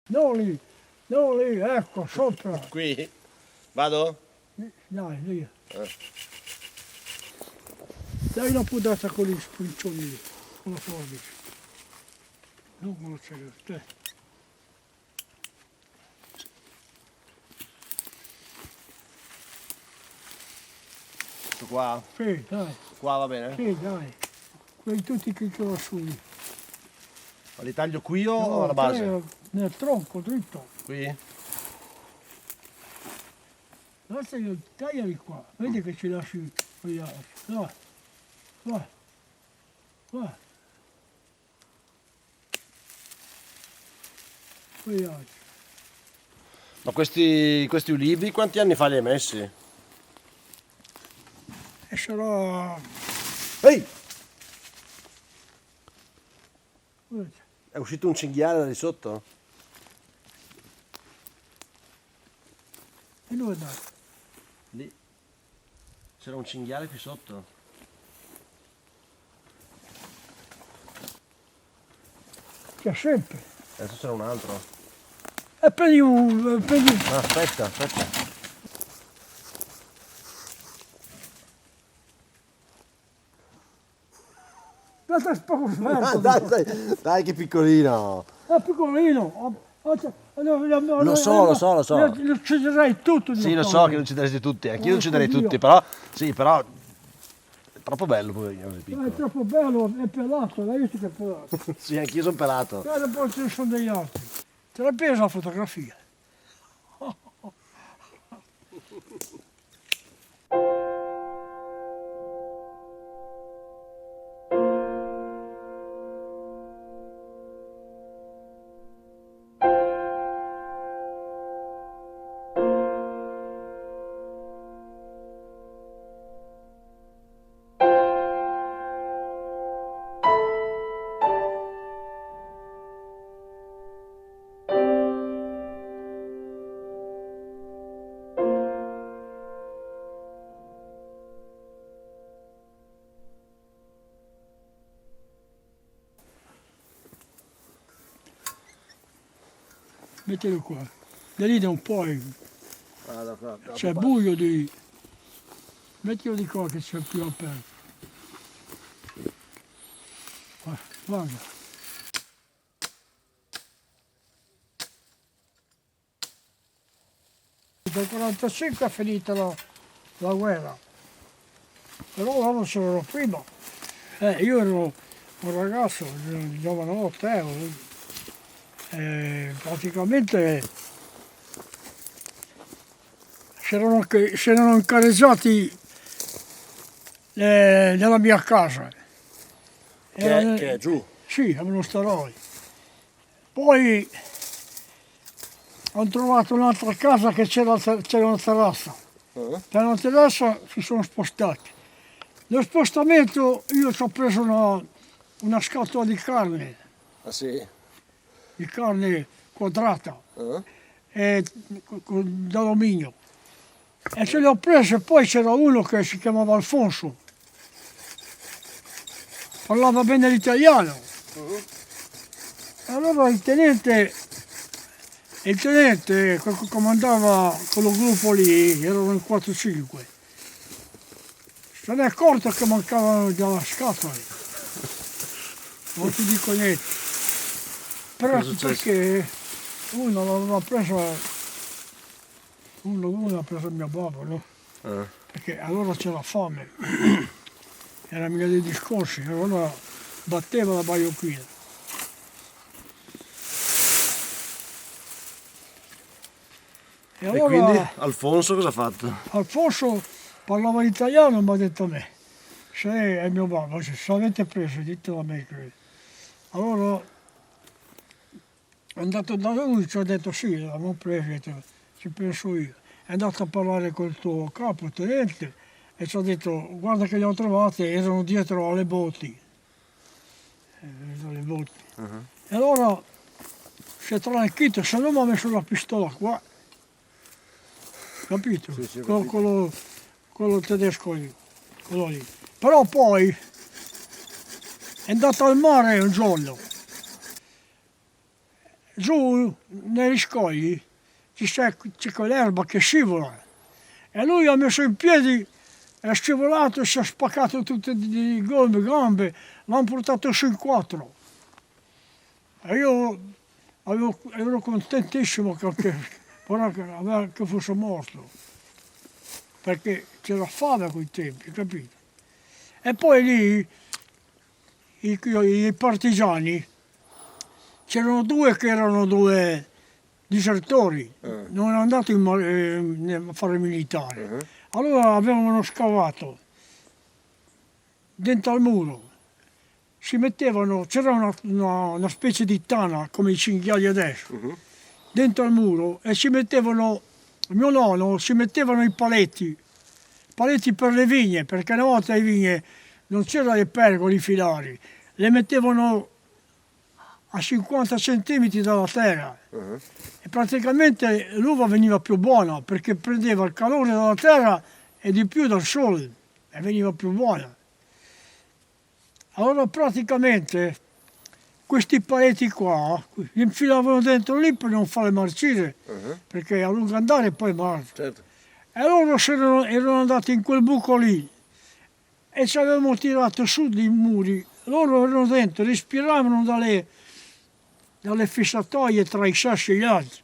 non lì, ecco, sopra. Qui? Vado? Dai, via. Dai una pudata con gli spiccioli lì, con la forbice. Non con lo te. Questo qua? Sì, dai. Qua va bene? Sì, dai. Quelli tutti che sono su lì. Ma li taglio qui o alla base? Nel tronco, dritto. Qui? Adesso io tagliali qua, vedi che ci lasci gli altri. Dai, vai, vai. Quegli altri. Ma questi ulivi quanti anni fa li hai messi? E sarà... Ehi! Vedi. È uscito un cinghiale da lì sotto? E dove dai? Lì. C'era un cinghiale qui sotto. C'è sempre. Adesso c'era un altro. E prendi un... Ah, aspetta. Date poco smerto. Dai che piccolino! È piccolino. Lo so. Lo ucciderei tutto. Sì, lo so che non uccideresti tutti, anch'io non ucciderei tutti, però è troppo bello poverino così È piccolo. troppo bello, è pelato, l'hai visto che è pelato? Sì, anch'io sono pelato. Guarda poi ce ne sono degli altri. Te l'hai presa la fotografia? Mettilo qua. Da lì da un po'. Guarda qua. C'è buio di... Mettilo di qua che c'è più aperto. Guarda. Dal 45 è finita la guerra. Però loro c'erano prima. Io ero un ragazzo, un giovanotto, praticamente si erano incarreggiati nella mia casa. Che è giù? Sì, a Monostaroli. Poi hanno trovato un'altra casa che c'era una terrazza. Per una terrazza si sono spostati. Nello spostamento io ci ho preso una scatola di carne. Ah sì? Di carne quadrata d'alluminio e ce le ho prese. Poi c'era uno che si chiamava Alfonso, parlava bene l'italiano, e allora il tenente che comandava quello gruppo lì, erano in 4-5, se ne è accorto che mancavano della scatola, non ti dico niente. Perché uno l'aveva presa, uno ha preso mio babbo, no? Perché allora c'era fame, era mica dei discorsi, allora batteva la baiocchina. E quindi Alfonso cosa ha fatto? Alfonso parlava l'italiano e mi ha detto a me, se è mio babbo, se avete preso ditelo a me. Allora è andato da lui, ci ha detto sì, l'abbiamo preso, ci penso io. È andato a parlare col tuo capo, tenente, e ci ha detto guarda che le ho trovate, erano dietro alle botti. E allora si è tranquillo, se no mi ha messo la pistola qua. Capito? Sì, quello tedesco lì, quello lì. Però poi è andato al mare un giorno. giù negli scogli c'è quell'erba che scivola. E lui ha messo in piedi, è scivolato e si è spaccato tutte le gambe, l'hanno portato su in 4. E io ero contentissimo che fosse morto, perché c'era fame a quei tempi, capito? E poi lì i partigiani, c'erano due che erano due disertori, non erano andati a fare militare. Allora avevano scavato dentro al muro, si mettevano, c'era una specie di tana come i cinghiali adesso, dentro al muro, e ci mettevano, mio nonno, si mettevano i paletti per le vigne, perché una volta le vigne non c'erano le pergole, i filari, le mettevano a 50 centimetri dalla terra e praticamente l'uva veniva più buona perché prendeva il calore dalla terra e di più dal sole e veniva più buona. Allora praticamente questi paletti qua li infilavano dentro lì per non farle marcire, perché a lungo andare poi marcia. Certo. E loro erano andati in quel buco lì e ci avevamo tirato su dei muri, loro erano dentro, respiravano dalle fissatoie tra i sassi e gli altri,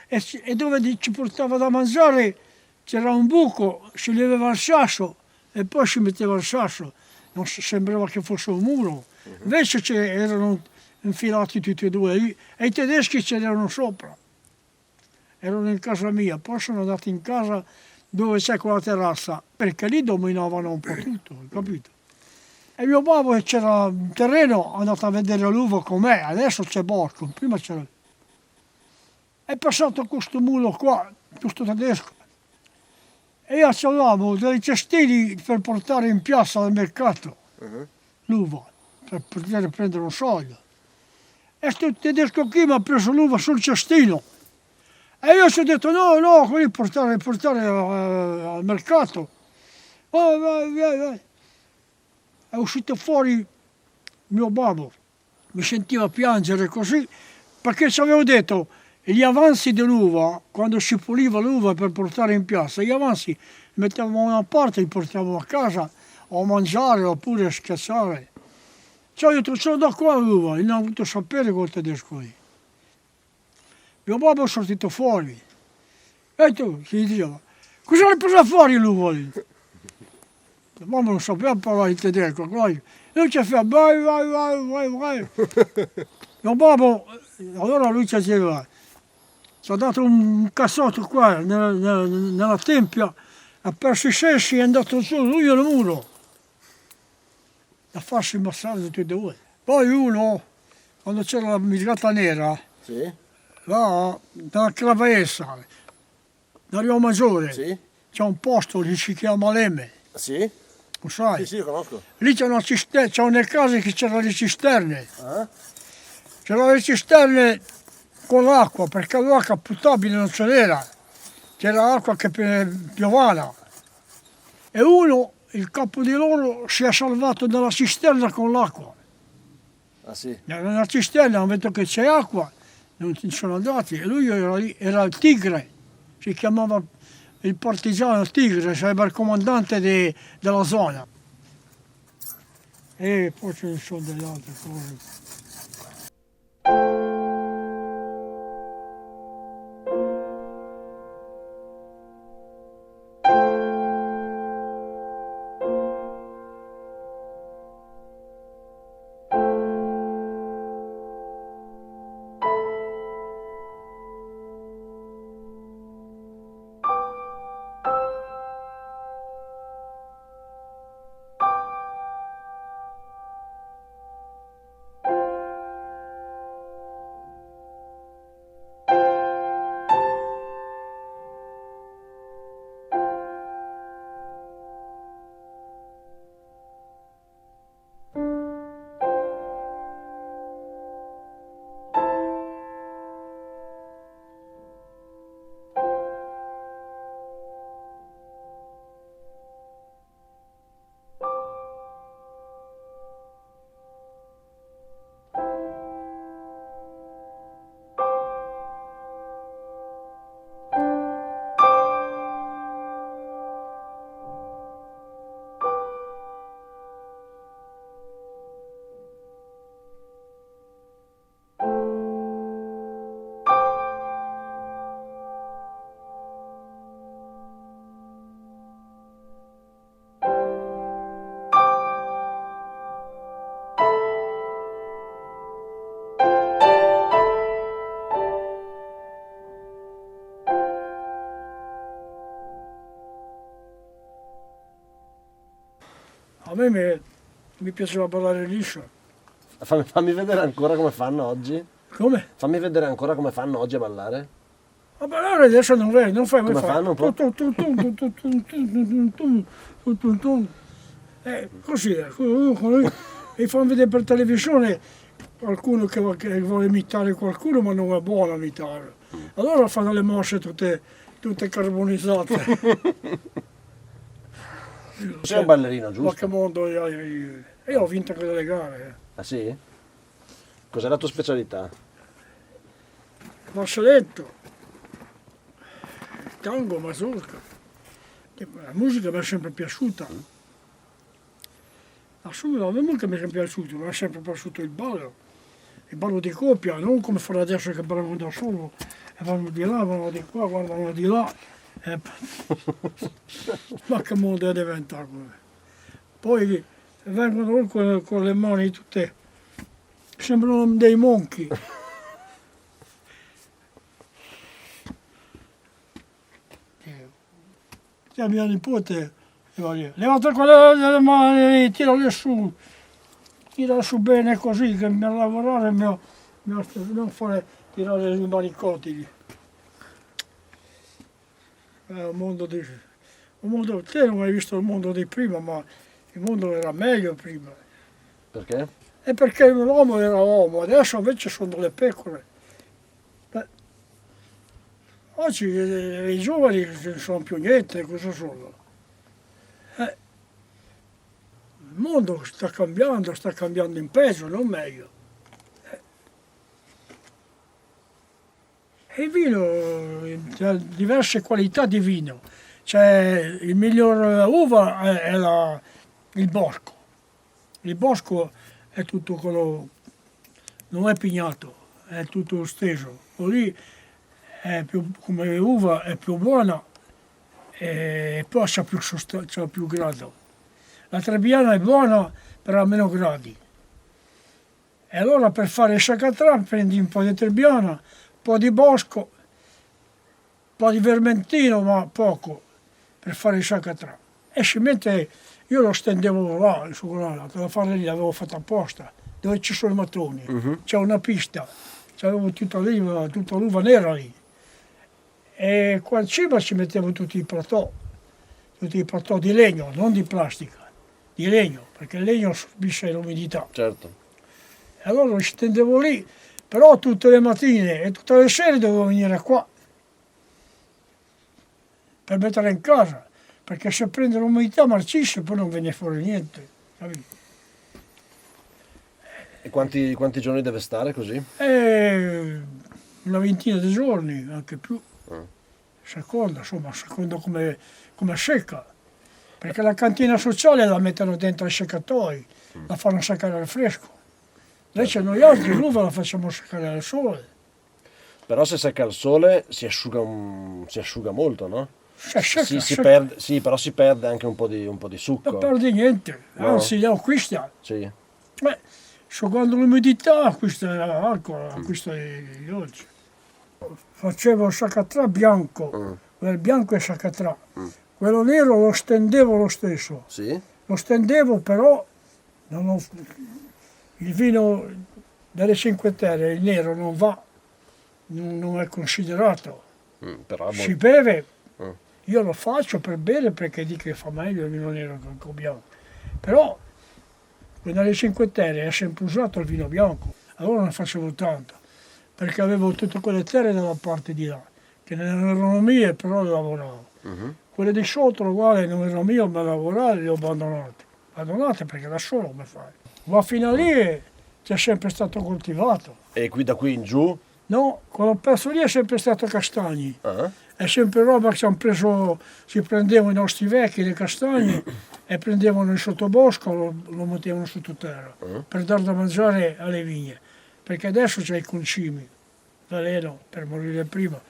e dove ci portava da mangiare c'era un buco, si levava il sasso e poi si metteva il sasso, non sembrava che fosse un muro, invece erano infilati tutti e due lì e i tedeschi c'erano sopra, erano in casa mia, poi sono andati in casa dove c'è quella terrazza, perché lì dominavano un po' tutto, capito? E mio babbo, che c'era un terreno, è andato a vedere l'uva com'è, adesso c'è bosco, prima c'era. È passato questo mulo qua, questo tedesco, e io avevamo dei cestini per portare in piazza al mercato l'uva, per poter prendere un soldo. E questo tedesco qui mi ha preso l'uva sul cestino. E io ci ho detto no, quelli portare al mercato. Vai. È uscito fuori mio babbo, mi sentiva piangere così, perché ci avevo detto gli avanzi dell'uva, quando si puliva l'uva per portare in piazza, gli avanzi li mettevamo da una parte, li portavamo a casa o a mangiare oppure a schiacciare. Ci ho detto, ce l'ho da qua l'uva, non ho voluto sapere quel tedesco lì. Mio babbo è sortito fuori. E tu, si diceva, cosa l'hai preso fuori l'uva lì? Mio babbo non sapeva parlare in tedesco, lui ci fa vai. Mio babbo, allora lui ci diceva, ci ha dato un cassotto qua nella tempia, ha perso i sensi e è andato su, lui al muro, a farsi il massaggio tutti e due. Poi uno, quando c'era la migrata nera, Sì? là, dalla Cravaessa, da Rio Maggiore, Sì? c'è un posto che si chiama Lemme, Sì? lo sai? Sì, conosco. Lì c'è una cisterna, c'erano le case che c'erano le cisterne, Ah? c'erano le cisterne con l'acqua, perché l'acqua potabile non ce n'era, c'era acqua che piovana. E uno, il capo di loro, si è salvato dalla cisterna con l'acqua. Ah sì? Nella cisterna hanno detto che c'è acqua, non ci sono andati, e lui era lì, era il Tigre, si chiamava il partigiano Tigre, sarebbe il comandante della zona. E poi ce ne sono delle altre cose. A me mi piaceva ballare liscio. Fammi vedere ancora come fanno oggi. Come? Fammi vedere ancora come fanno oggi a ballare. A ballare adesso non vedi, non fai mai Come fare. fanno un po'? Così, e fanno vedere per televisione qualcuno che vuole imitare qualcuno ma non è buono a imitare. Allora fanno le mosse tutte carbonizzate. Tu sei un ballerino, Ma che giusto? mondo io ho vinto anche delle gare. Ah sì? Cos'è la tua specialità? Vassaletto, tango, mazurka. La musica mi è sempre piaciuta. Assolutamente, a me mica mi è piaciuto, mi è sempre piaciuto il ballo di coppia, non come fanno adesso che ballano da solo, e vanno di là, vanno di qua, guardano di là. Ma che mondo è diventato? Poi vengono con le mani tutte, sembrano dei monchi. C'è mia nipote, e va lì, levate quelle delle mani, tirale su bene così, che mi lavorare non fare tirare i manicotti. È te non hai visto il mondo di prima, ma il mondo era meglio prima. Perché? E perché l'uomo era uomo, adesso invece sono le pecore. Beh, oggi i giovani non sono più niente, cosa sono? Il mondo sta cambiando in peggio, non meglio. E il vino, c'è diverse qualità di vino. C'è il miglior uva è il bosco. Il bosco è tutto quello, non è pignato, è tutto steso. Quello lì è più, come uva è più buona e poi c'ha più grado. La Trebbiana è buona però ha meno gradi. E allora per fare il Sciacatran prendi un po' di Trebbiana, un po' di bosco, un po' di vermentino, ma poco, per fare il Sciacatran. E scimente io lo stendevo là, la farla lì l'avevo fatta apposta, dove ci sono i mattoni. C'è una pista, c'avevo tutta l'uva nera lì. E qua in cima ci mettevo tutti i plateau di legno, non di plastica, di legno, perché il legno subisce l'umidità. Certo. E allora lo stendevo lì, però tutte le mattine e tutte le sere dovevo venire qua per mettere in casa, perché se prende l'umidità marcisce poi non viene fuori niente. Capito? E quanti giorni deve stare così? E una ventina di giorni, anche più, Ah. secondo come secca, perché la cantina sociale la mettono dentro ai seccatoi, la fanno seccare al fresco. Invece noi altri l'uva la facciamo seccare al sole. Però se secca al sole si asciuga molto, no? Secca. Sì, però si perde anche un po' di succo. Non perdi niente, No. anzi le acquista. Sì. Asciugando l'umidità acquista l'alcol, acquista i dolci. Facevo il Sciacatran bianco, quel bianco è Sciacatran. Quello nero lo stendevo lo stesso. Sì? Lo stendevo però il vino delle Cinque Terre, il nero non va, non è considerato. Però Si beve, Mm. io lo faccio per bere perché dico che fa meglio il vino nero che il vino bianco. Però quello delle Cinque Terre è sempre usato il vino bianco, allora ne facevo tanto, perché avevo tutte quelle terre dalla parte di là, che non erano mie, però le lavoravo. Quelle di sotto, uguale, non erano mie, ma lavorare le ho abbandonate. Abbandonate perché da solo come fai? Va fino a lì, c'è sempre stato coltivato. E da qui in giù? No, quello pezzo lì è sempre stato castagni. Ah. È sempre roba che si prendevano i nostri vecchi, le castagne, e prendevano il sottobosco, lo mettevano sottoterra, per dar da mangiare alle vigne. Perché adesso c'è i concimi, veleno per morire prima.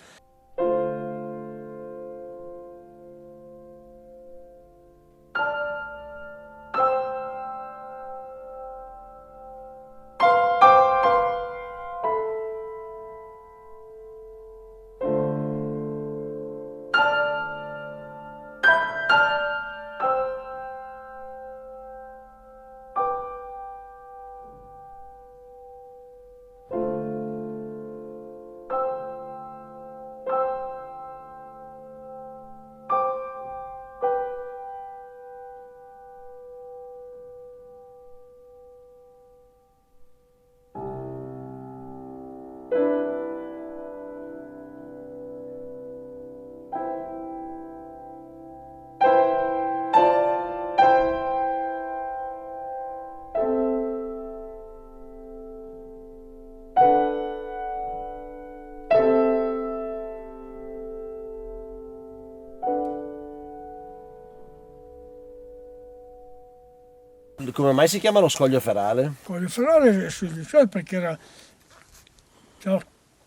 come mai si chiama lo Scoglio Ferrale? Con il Ferrari cioè perché era, cioè,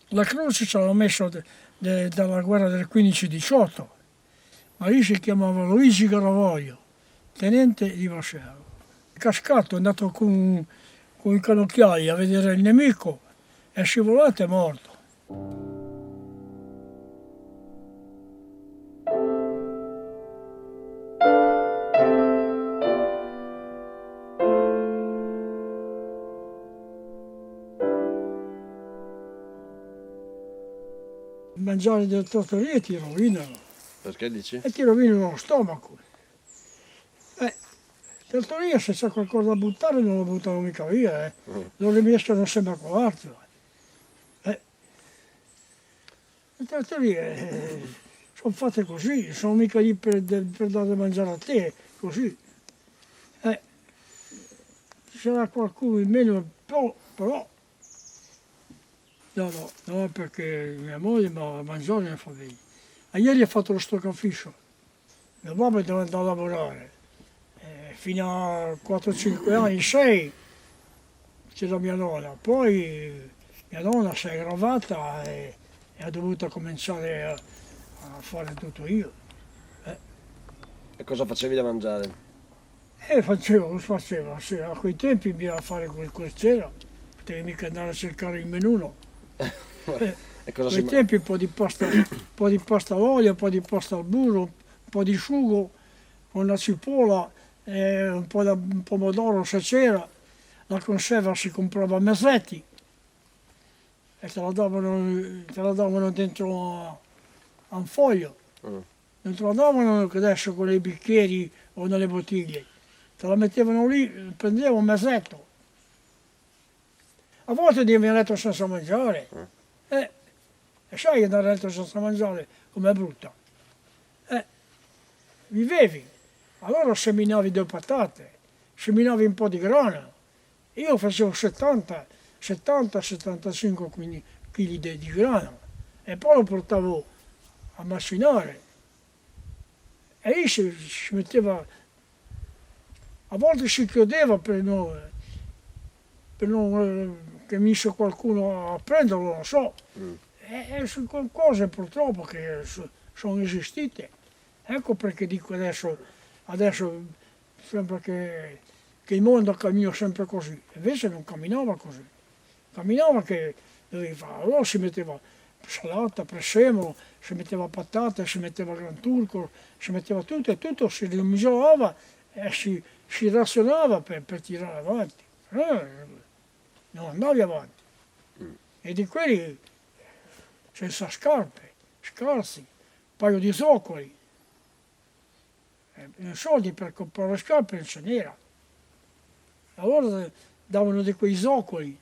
la croce ci aveva messo dalla guerra del 15-18, ma lì si chiamava Luigi Garavoglio, tenente di vascello. È cascato, è andato con i cannocchiali a vedere il nemico, è scivolato e è morto. Mangiare delle tortoline ti rovinano, Perché dici? e ti rovinano lo stomaco. Tortoline se c'è qualcosa da buttare non lo buttano mica via, non le riescono sempre a covartelo. Le tortoline sono fatte così, sono mica lì per dare da mangiare a te, così. Ci sarà qualcuno in meno, però no, perché mia moglie ma mangiare ne fa bene. E ieri ha fatto lo stoccafisso, mio babbo deve andare a lavorare, fino a 4-5 anni, 6 c'era mia nonna, poi mia nonna si è aggravata e ha dovuto cominciare a fare tutto io. E cosa facevi da mangiare? E facevo, sì, a quei tempi bisognava fare quel c'era, potevi mica andare a cercare il menù, no. E cosa A si quei tempi un po' di pasta all'olio, un po' di pasta al burro, un po' di sugo, una cipolla, un po' di pomodoro se c'era, la conserva si comprava a mesetti e te la davano dentro a un foglio, non te la davano che adesso con i bicchieri o nelle bottiglie, te la mettevano lì, prendeva un mesetto. A volte andavi a letto senza mangiare, e sai andare a letto senza mangiare com'è brutta. Vivevi, allora seminavi 2 patate, seminavi un po' di grano. Io facevo 70-75 kg di grano e poi lo portavo a macinare. E lì si metteva, a volte si chiudeva per non che venisse qualcuno a prenderlo, non so. E sono cose purtroppo che sono esistite. Ecco perché dico adesso sembra che il mondo cammina sempre così, invece non camminava così. Camminava che dovevi fare, allora si metteva salata, prezzemolo, si metteva patate, si metteva gran turco, si metteva tutto e tutto si misurava e si razionava per tirare avanti. Non andavi avanti. E di quelli senza scarpe, scarsi, un paio di zoccoli. Soldi per comprare le scarpe non ce n'era. Allora davano di quei zoccoli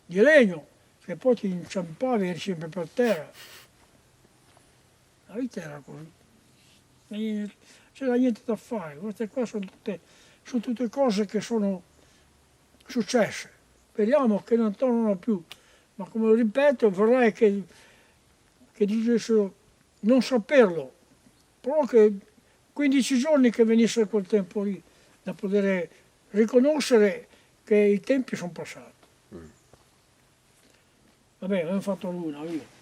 di legno che poi ti inciampavi e eri sempre per terra. La vita era così. Non c'era niente da fare. Queste qua sono tutte cose che sono successe. Speriamo che non tornano più. Ma come ripeto, vorrei che dicessero non saperlo, però che 15 giorni che venisse quel tempo lì, da poter riconoscere che i tempi sono passati. Vabbè, abbiamo fatto l'una, via.